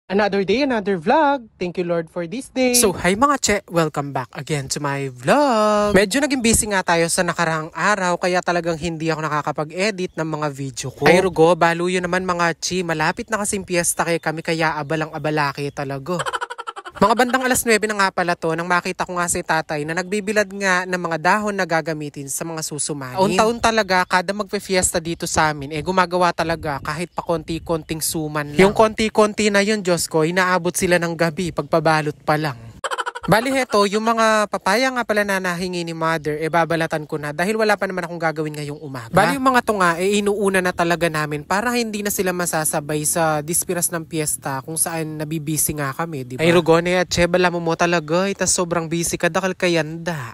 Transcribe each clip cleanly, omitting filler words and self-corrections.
Another day, another vlog. Thank you Lord for this day. So, hi mga che! Welcome back again to my vlog! Medyo naging busy nga tayo sa nakarang araw kaya talagang hindi ako nakakapag-edit ng mga video ko. Ay rugo, baluyo naman mga chi. Malapit na kasing piyesta kami kaya abalang-abalaki talaga. Mga bandang alas 9 na nga pala to nang makita ko nga si tatay na nagbibilad nga ng mga dahon na gagamitin sa mga susumanin. Taon-taon talaga kada magpe-fiesta dito sa amin gumagawa talaga kahit pa konti-konting suman lang. Yung konti-konti na yun, Diyos ko, inaabot sila ng gabi pagpabalot pa lang. Bali heto, yung mga papaya nga pala na nahingi ni mother, babalatan ko na dahil wala pa naman akong gagawin ngayong umaga. Bali yung mga to nga, inuuna na talaga namin para hindi na sila masasabay sa dispiras ng piyesta kung saan nabibisi nga kami, di ba? Ay Rugone at Che, bala mo talaga, itas sobrang busy ka, dakal kayanda.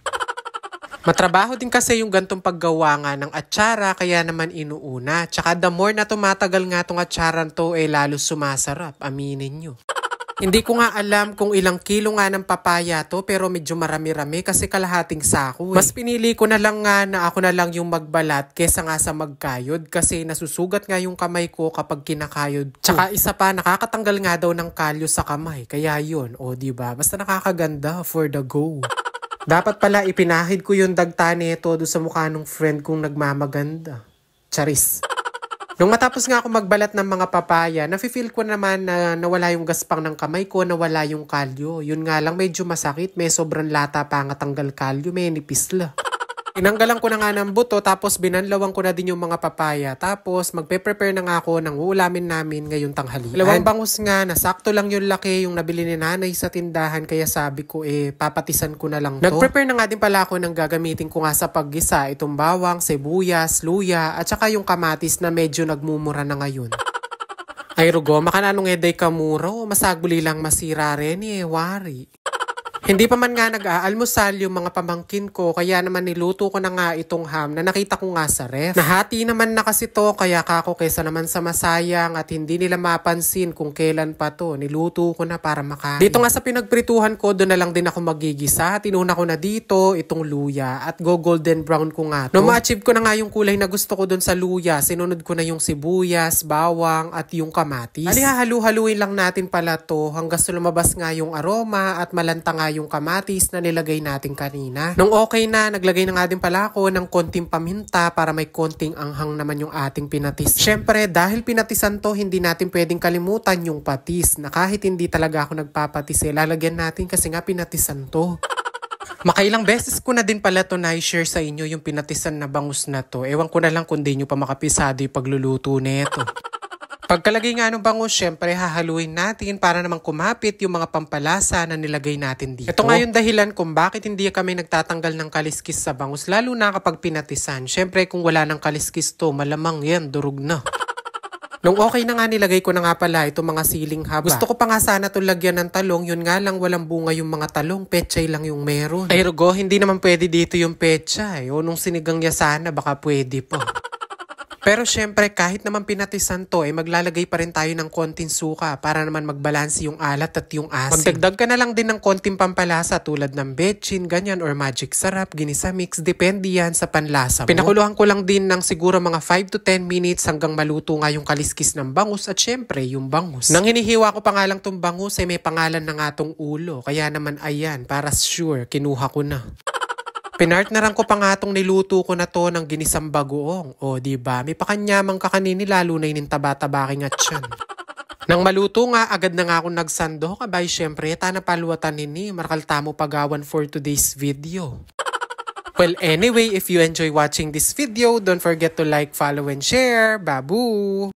Matrabaho din kasi yung gantong paggawa nga ng atsara kaya naman inuuna. Tsaka the more na tumatagal nga tong atsaran to, lalo sumasarap, aminin nyo. Hindi ko nga alam kung ilang kilo nga ng papaya to pero medyo marami-rami kasi kalahating sako. Mas pinili ko na lang nga na ako na lang yung magbalat kesa nga sa magkayod kasi nasusugat nga yung kamay ko kapag kinakayod ko. Tsaka isa pa, nakakatanggal nga daw ng kalyo sa kamay. Kaya yun, diba? Basta nakakaganda for the go. Dapat pala ipinahid ko yung dagta nito doon sa mukha ng friend kong nagmamaganda. Charis. Nung matapos nga ako magbalat ng mga papaya, nafe-feel ko naman na nawala yung gaspang ng kamay ko, nawala yung kalyo. Yun nga lang medyo masakit, may sobrang lata pa nga tanggal kalyo, may nipisla. Tinanggalan ko na nga ng buto tapos binanlawan ko na din yung mga papaya. Tapos magpe-prepare na nga ako ng uulamin namin ngayong tanghalian. Dalawang bangus nga, nasakto lang yung laki yung nabili ni nanay sa tindahan kaya sabi ko papatisan ko na lang to. Nag-prepare na nga din pala ako ng gagamitin ko nga sa paggisa. Itong bawang, sibuyas, luya at saka yung kamatis na medyo nagmumura na ngayon. Ay rugo, makananong eday kamuro, masagbuli lang masira rin wari. Hindi pa man nga nag-aalmusal yung mga pamangkin ko kaya naman niluto ko na nga itong ham na nakita ko nga sa ref. Nahati naman na kasi to kaya kako kesa naman sa masayang at hindi nila mapansin kung kailan pa to. Niluto ko na para makain. Dito nga sa pinagprituhan ko, doon na lang din ako magigisa. Tinuna ko na dito itong luya at golden brown ko nga to. Nung ma-achieve ko na nga yung kulay na gusto ko doon sa luya, sinunod ko na yung sibuyas, bawang at yung kamatis. Halu-haluin lang natin pala to hanggang lumabas nga yung aroma at malanta nga yung kamatis na nilagay natin kanina. Nung okay na, naglagay na nga din pala ako ng konting paminta para may konting anghang naman yung ating pinatis. Syempre, dahil pinatisan to, hindi natin pwedeng kalimutan yung patis na kahit hindi talaga ako nagpapatis lalagyan natin kasi nga pinatisan to. Makailang beses ko na din pala to na-share sa inyo yung pinatisan na bangus na to. Ewan ko na lang kung di nyo pa makapisado yung pagluluto neto. Pagkalagay nga ng bangus, syempre hahaluin natin para namang kumapit yung mga pampalasa na nilagay natin dito. Ito nga yung dahilan kung bakit hindi kami nagtatanggal ng kaliskis sa bangus, lalo na kapag pinatisan. Syempre kung wala ng kaliskis to, malamang yan, durog na. Nung okay na nga, nilagay ko na nga pala itong mga siling haba. Gusto ko pa nga sana itong lagyan ng talong, yun nga lang walang bunga yung mga talong, pechay lang yung meron. Ay rugo, hindi naman pwede dito yung pechay. O nung sinigang niya sana, baka pwede po. Pero syempre kahit naman pinatisan to maglalagay pa rin tayo ng konting suka para naman magbalanse yung alat at yung asin. Magdagdag ka na lang din ng konting pampalasa tulad ng betchin, ganyan or magic sarap, ginisa mix, depende yan sa panlasa mo. Pinakuluhan ko lang din ng siguro mga 5 to 10 minutes hanggang maluto nga yung kaliskis ng bangus at syempre yung bangus. Nang hinihiwa ko pa nga lang tong bangus may pangalan na nga tong ulo. Kaya naman ayan, para sure, kinuha ko na. Pinartneran ko pa nga itong niluto ko na to ng ginisang bagoong. Diba? May pakanyamang kakanini lalo na yung taba-tabaking at yan. Nang maluto nga, agad na nga akong nagsando. Kabay, syempre, tanapaluatan nini. Markaltamo pagawan for today's video. Well, anyway, if you enjoy watching this video, don't forget to like, follow, and share. Babu!